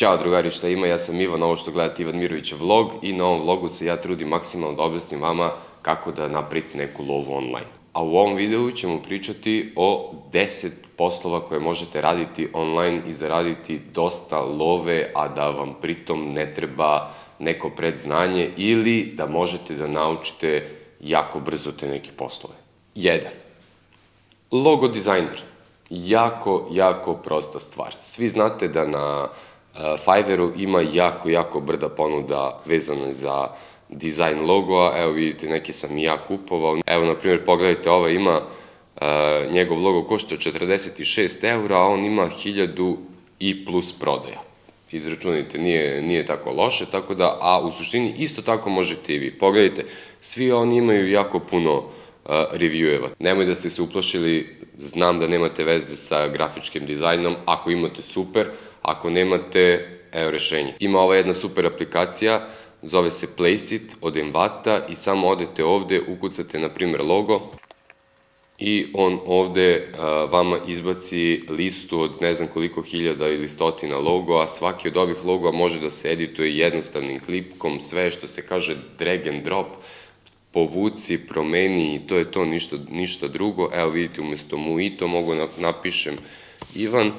Ćao drugari, šta ima, ja sam Ivan, ovo što gledate Ivan Mirović vlog i na ovom vlogu se ja trudim maksimalno da objasnim vama kako da napravite neku lovu online. A u ovom videu ćemo pričati o 10 poslova koje možete raditi online i zaraditi dosta love, a da vam pritom ne treba neko predznanje ili da možete da naučite jako brzo te neke poslove. 1. Logo dizajner. Jako prosta stvar. Svi znate da na Fiverru ima jako brda ponuda vezana za dizajn logoa. Evo vidite, neke sam i ja kupovao. Evo, na primjer, pogledajte, ova ima, njegov logo košta 46 eura, a on ima 1000 i plus prodaja. Izračunajte, nije tako loše, tako da, a u suštini isto tako možete i vi. Pogledajte, svi oni imaju jako puno revieweva. Nemoj da ste se uplašili, znam da nemate veze sa grafičkim dizajnom, ako imate super, ako nemate, evo rešenje. Ima ova jedna super aplikacija, zove se Placeit od Envata i samo odete ovde, ukucate na primjer logo i on ovde vama izbaci listu od ne znam koliko hiljada ili stotina logoa. Svaki od ovih logoa može da se edituje jednostavnim klipkom, sve što se kaže drag and drop, povuci, promeni i to je to, ništa drugo. Evo vidite, umesto Mojito mogu napišem Ivan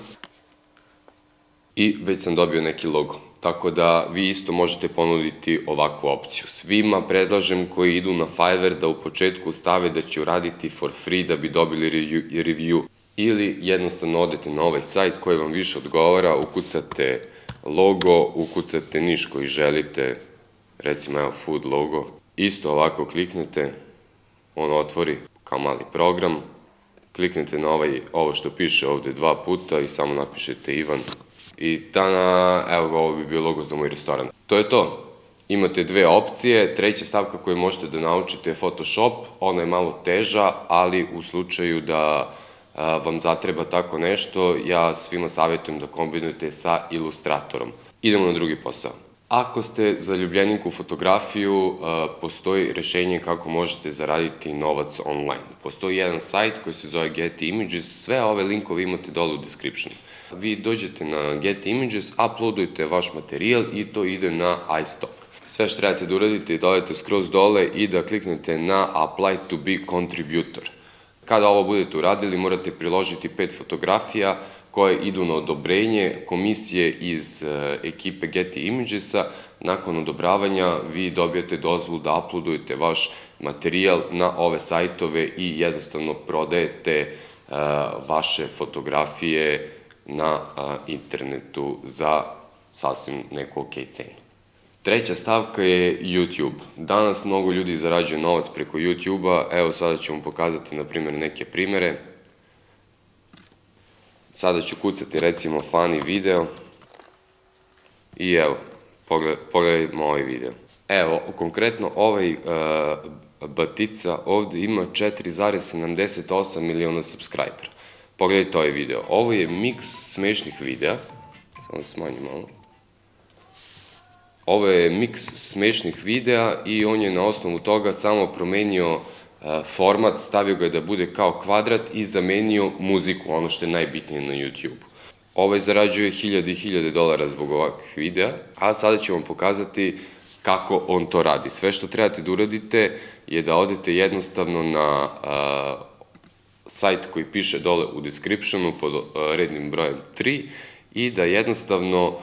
i već sam dobio neki logo. Tako da vi isto možete ponuditi ovakvu opciju. Svima predlažem koji idu na Fiverr da u početku stave da će uraditi for free da bi dobili review. Ili jednostavno odete na ovaj sajt koji vam više odgovara, ukucate logo, ukucate niš koji želite, recimo evo food logo. Isto ovako kliknete, on otvori kao mali program, kliknete na ovo što piše ovde 2 puta i samo napišete Ivan. I tada, evo ovo bi bio logo za moj restoran. To je to. Imate dve opcije. Treća stavka koju možete da naučite je Photoshop. Ona je malo teža, ali u slučaju da vam zatreba tako nešto, ja svima savjetujem da kombinujete sa Illustratorom. Idemo na drugi posao. Ako ste zaljubljenik u fotografiju, postoji rešenje kako možete zaraditi novac online. Postoji jedan sajt koji se zove Getty Images, sve ove linkove imate dole u descriptionu. Vi dođete na Getty Images, uploadujete vaš materijal i to ide na iStock. Sve što trebate da uradite je da odete skroz dole i da kliknete na Apply to be contributor. Kada ovo budete uradili, morate priložiti 5 fotografija koje idu na odobrenje komisije iz ekipe Getty Imagesa. Nakon odobravanja vi dobijete dozvolu da uploadujete vaš materijal na ove sajtove i jednostavno prodajete vaše fotografije na internetu za sasvim neku okej cenu. Treća stavka je YouTube. Danas mnogo ljudi zarađuje novac preko YouTube-a. Evo sada ću vam pokazati na primjer neke primere. Sada ću kucati recimo funny video i evo, pogledajmo ovaj video. Evo, konkretno ovaj batica ovde ima 4,78 miliona subscribera. Pogledajte ovaj video. Ovo je miks smešnih videa. Samo da smanjim malo. Ovo je miks smešnih videa i on je na osnovu toga samo promenio format, stavio ga je da bude kao kvadrat i zamenio muziku, ono što je najbitnije na YouTube. Ovaj zarađuje hiljade i hiljade dolara zbog ovakvih videa, a sada ću vam pokazati kako on to radi. Sve što trebate da uradite je da odete jednostavno na sajt koji piše dole u descriptionu pod rednim brojem 3 i da jednostavno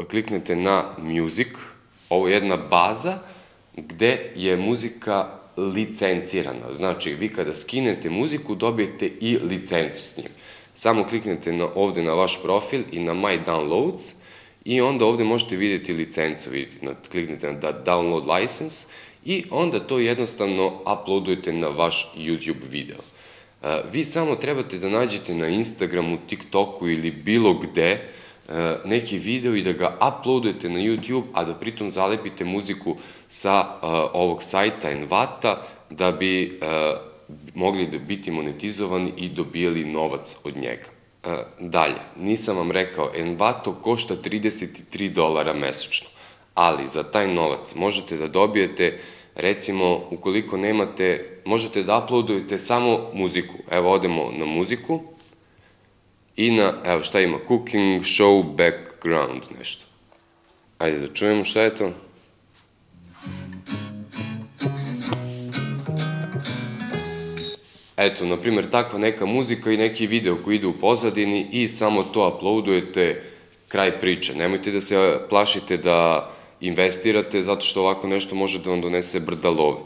kliknete na Music. Ovo je jedna baza gde je muzika licencirana. Znači, vi kada skinete muziku dobijete i licencu s njim. Samo kliknete ovde na vaš profil i na My Downloads i onda ovde možete vidjeti licencu. Kliknete na Download License i onda to jednostavno uploadujete na vaš YouTube video. Vi samo trebate da nađete na Instagramu, TikToku ili bilo gde neki video i da ga uploadujete na YouTube, a da pritom zalepite muziku sa ovog sajta Envata da bi mogli da biti monetizovani i dobijali novac od njega. Dalje, nisam vam rekao, Envato košta $33 mesečno, ali za taj novac možete da dobijete, recimo, ukoliko nemate, možete da uploadujete samo muziku. Evo, odemo na muziku i na, evo šta ima, cooking, show, back background nešto. Ajde da čujemo šta je to. Eto, na primjer, takva neka muzika i neki video koji ide u pozadini i samo to uploadujete, kraj priče. Nemojte da se plašite da investirate, zato što ovako nešto može da vam donese brda love.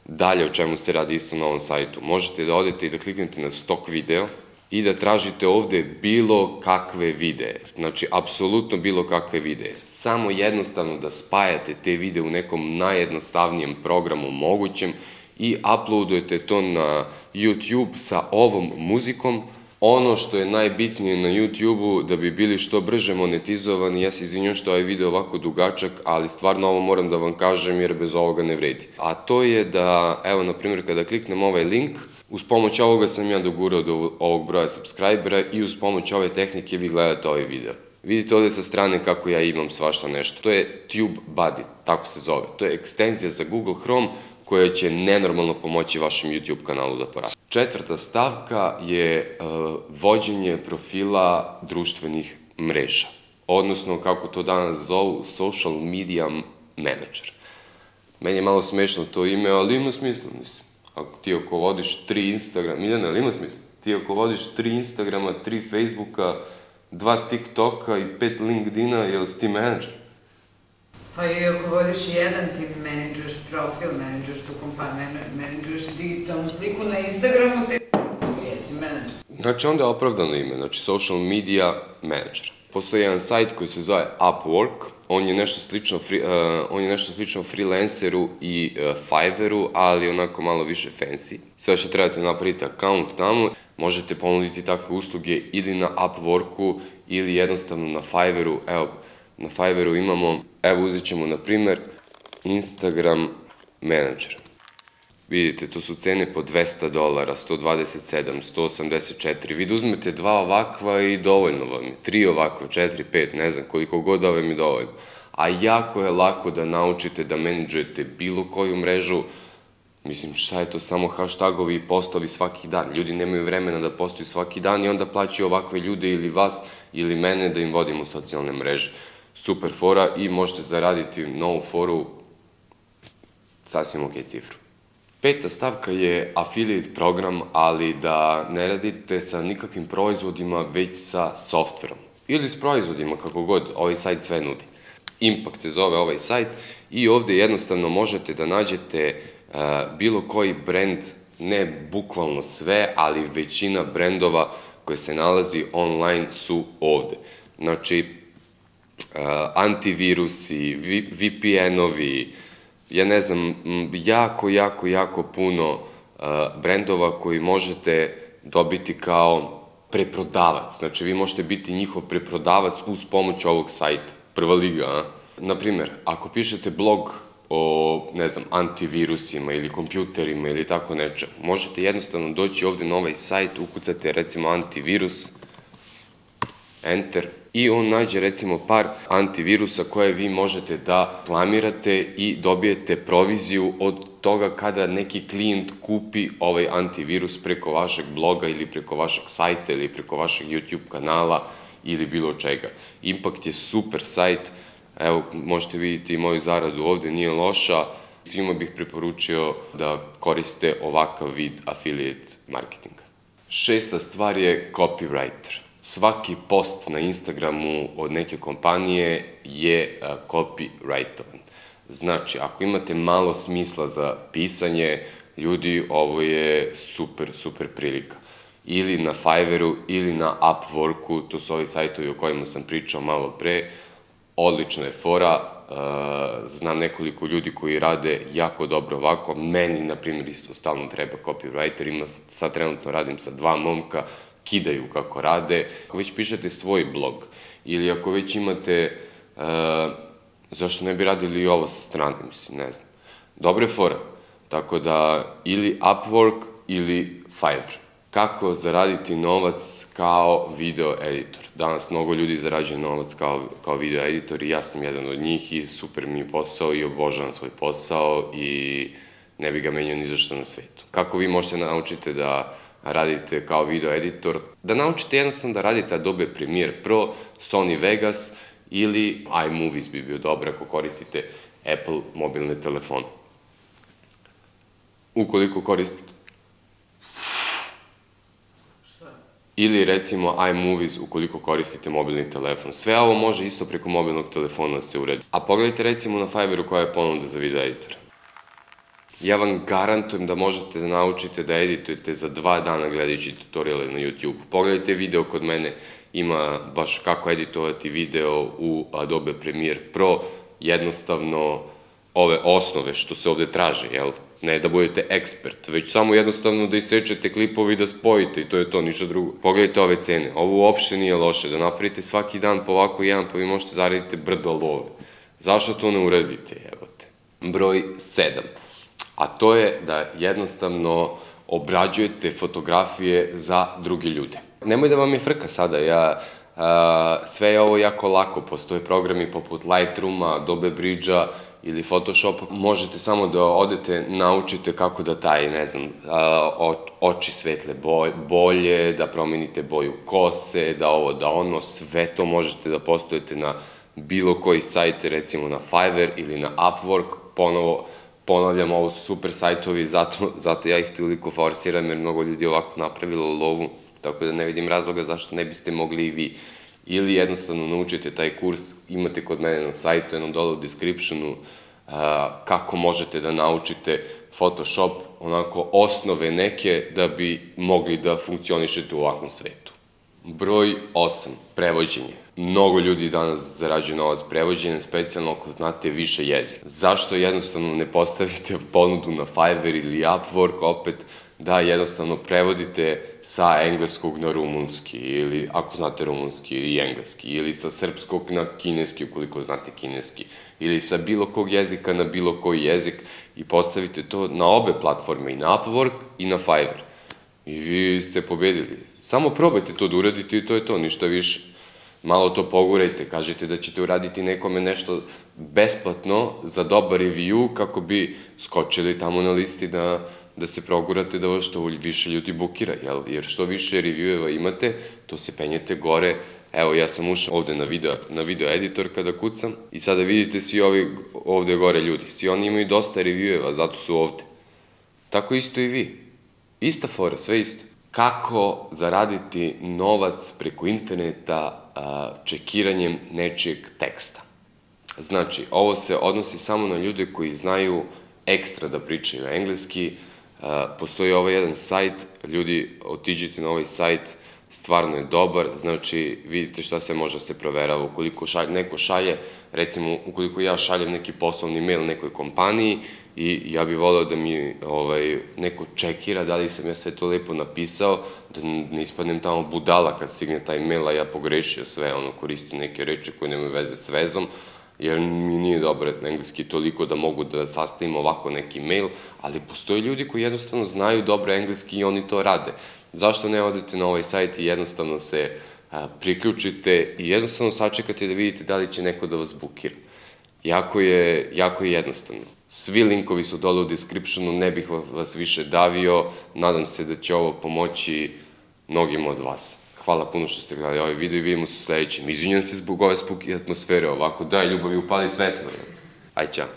Dalje o čemu se radi isto na ovom sajtu. Možete da odete i da kliknete na stok video i da tražite ovde bilo kakve videe. Znači, apsolutno bilo kakve videe. Samo jednostavno da spajate te videe u nekom najjednostavnijem programu mogućem i uploadujete to na YouTube sa ovom muzikom. Ono što je najbitnije na YouTube-u, da bi bili što brže monetizovani, ja se izvinjam što ovaj video ovako dugačak, ali stvarno ovo moram da vam kažem jer bez ovoga ne vredi. A to je da, evo, na primjer, kada kliknem ovaj link, uz pomoć ovoga sam ja dogurao do ovog broja subscribera i uz pomoć ove tehnike vi gledate ovaj video. Vidite ovde sa strane kako ja imam svašta nešto. To je TubeBuddy, tako se zove. To je ekstenzija za Google Chrome koja će nenormalno pomoći vašem YouTube kanalu da poraste. Četvrta stavka je vođenje profila društvenih mreža, odnosno, kako to danas zovu, social media manager. Meni je malo smešno to ime, ali ima smisla, mislim. Ti ako vodiš 3 Instagrama, Miljana, ali ima smisla? Ti ako vodiš 3 Instagrama, 3 Facebooka, 2 TikToka i 5 LinkedIna, jel si ti menadžer? Pa i ako vodiš jedan, ti menadžuješ profil, menadžuješ tu kompaniju, menadžuješ digitalnu sliku na Instagramu, te jesi menadžer. Znači, onda je opravdano ime, znači social media manager. Postoji jedan sajt koji se zove Upwork, on je nešto slično freelanceru i Fiverru, ali onako malo više fancy. Sve što trebate napraviti account tamo, možete ponuditi takve usluge ili na Upworku ili jednostavno na Fiverru. Evo, na Fiverru imamo, evo uzet ćemo na primer Instagram manager. Vidite, to su cene po $200, 127, 184. Vi da uzmete 2 ovakva i dovoljno vam je. 3 ovakva, 4, 5, ne znam, koliko god da vam je dovoljno. A jako je lako da naučite da menadžujete bilo koju mrežu. Mislim, šta je to, samo hashtagovi i postovi svaki dan. Ljudi nemaju vremena da postoju svaki dan i onda plaćaju ovakve ljude ili vas ili mene da im vodimo socijalne mreže. Super fora i možete zaraditi novu foru sasvim ok cifru. Peta stavka je affiliate program, ali da ne radite sa nikakvim proizvodima, već sa softverom. Ili s proizvodima, kako god, ovaj sajt sve nudi. Impact se zove ovaj sajt i ovde jednostavno možete da nađete bilo koji brend, ne bukvalno sve, ali većina brendova koje se nalazi online su ovde. Znači, antivirusi, VPN-ovi, ja ne znam, jako puno brendova koji možete dobiti kao preprodavac. Znači, vi možete biti njihov preprodavac uz pomoć ovog sajta. Prva liga, a? Naprimer, ako pišete blog o, ne znam, antivirusima ili kompjuterima ili tako nečem, možete jednostavno doći ovde na ovaj sajt, ukucate recimo antivirus, enter, i on nađe recimo par antivirusa koje vi možete da reklamirate i dobijete proviziju od toga kada neki klijent kupi ovaj antivirus preko vašeg bloga ili preko vašeg sajta ili preko vašeg YouTube kanala ili bilo čega. Impact je super sajt, evo možete vidjeti i moju zaradu ovde, nije loša. Svima bih preporučio da koriste ovakav vid affiliate marketinga. Šesta stvar je copywriter. Svaki post na Instagramu od neke kompanije je copywritovan. Znači, ako imate malo smisla za pisanje, ljudi, ovo je super prilika. Ili na Fiverru, ili na Upworku, to su ovi sajtovi o kojima sam pričao malo pre, odlična je fora, znam nekoliko ljudi koji rade jako dobro ovako, meni, na primjer, isto stalno treba copywriter, sad trenutno radim sa 2 momka, kidaju kako rade. Ako već pišete svoj blog ili ako već imate, zašto ne bi radili i ovo sa strane, mislim, ne znam. Dobre fora. Tako da ili Upwork ili Fiverr. Kako zaraditi novac kao video editor? Danas mnogo ljudi zarađuje novac kao video editor i ja sam jedan od njih i super mi je posao i obožavam svoj posao i ne bi ga menjao ni za što na svetu. Kako vi možete naučiti da radite kao video editor? Da naučite jednostavno da radite Adobe Premiere Pro, Sony Vegas ili iMovies bi bio dobar ako koristite Apple mobilne telefone. Ukoliko koristite... Ili recimo iMovies ukoliko koristite mobilni telefon. Sve ovo može isto preko mobilnog telefona da se uredi. A pogledajte recimo na Fiverru koja je ponuda za video editora. Ja vam garantujem da možete da naučite da editujete za 2 dana gledajući tutoriale na YouTube. Pogledajte video kod mene, ima baš kako editovati video u Adobe Premiere Pro, jednostavno ove osnove što se ovde traže, jel? Ne da budete ekspert, već samo jednostavno da isečete klipovi i da spojite i to je to, ništa drugo. Pogledajte ove cene, ovo uopšte nije loše, da napravite svaki dan po ovako jedan, pa vi možete zaraditi brdo love. Zašto to ne uradite, jebote? Broj 7. A to je da jednostavno obrađujete fotografije za druge ljude. Nemoj da vam je frka sada, sve je ovo jako lako, postoje programi poput Lightrooma, Adobe Bridge-a ili Photoshopa. Možete samo da odete, naučite kako da taj, ne znam, oči svetle bolje, da promenite boju kose, da ovo, da ono, sve to možete da postojete na bilo koji sajt, recimo na Fiverr ili na Upwork, ponovo, ponavljam, ovo su super sajtovi, zato ja ih toliko forsiram, jer mnogo ljudi ovako napravilo lovu, tako da ne vidim razloga zašto ne biste mogli i vi. Ili jednostavno naučite taj kurs, imate kod mene na sajtu, jednom dole u descriptionu, kako možete da naučite Photoshop, onako osnove neke da bi mogli da funkcionišete u ovakvom svetu. Broj 8. Prevođenje. Mnogo ljudi danas zarađuje novac prevođenjem, specijalno ako znate više jezika. Zašto jednostavno ne postavite ponudu na Fiverr ili Upwork opet da jednostavno prevodite sa engleskog na rumunski ili ako znate rumunski i engleski ili sa srpskog na kineski ukoliko znate kineski ili sa bilo kog jezika na bilo koji jezik i postavite to na obe platforme i na Upwork i na Fiverr. I vi ste pobedili. Samo probajte to da uradite i to je to, ništa više. Malo to pogurajte, kažete da ćete uraditi nekome nešto besplatno za dobar review kako bi skočili tamo na listi da se progurate da vas što više ljudi bukira, jer što više revieweva imate, to se penjete gore. Evo, ja sam ušao ovde na video editor kada kucam i sada vidite svi ovi ovde gore ljudi, svi oni imaju dosta revieweva, zato su ovde. Tako isto i vi. Ista fora, sve isto. Kako zaraditi novac preko interneta čekiranjem nečijeg teksta? Znači, ovo se odnosi samo na ljude koji znaju ekstra da pričaju engleski. Postoji ovaj jedan sajt, ljudi, otiđite na ovaj sajt, stvarno je dobar, znači vidite šta sve može da se proverava. Ukoliko neko šalje, recimo, ukoliko ja šaljem neki poslovni mail nekoj kompaniji i ja bih voleo da mi neko čekira da li sam ja sve to lepo napisao, da ne ispadnem tamo budala kad stigne taj mail, a ja pogrešio sve, koristim neke reči koje nemaju veze s vezom, jer mi nije dobro engleski toliko da mogu da sastavim ovako neki mail, ali postoje ljudi koji jednostavno znaju dobro engleski i oni to rade. Zašto ne odete na ovaj sajt i jednostavno se priključite i jednostavno sačekate da vidite da li će neko da vas bukira. Jako je jednostavno. Svi linkovi su dole u descriptionu, ne bih vas više davio, nadam se da će ovo pomoći mnogima od vas. Hvala puno što ste gledali ovaj video i vidimo se u sledećem. Izvinjam se zbog ove spooky atmosfere ovako, daj ljubavi, upali svetlo. Aj, ćao.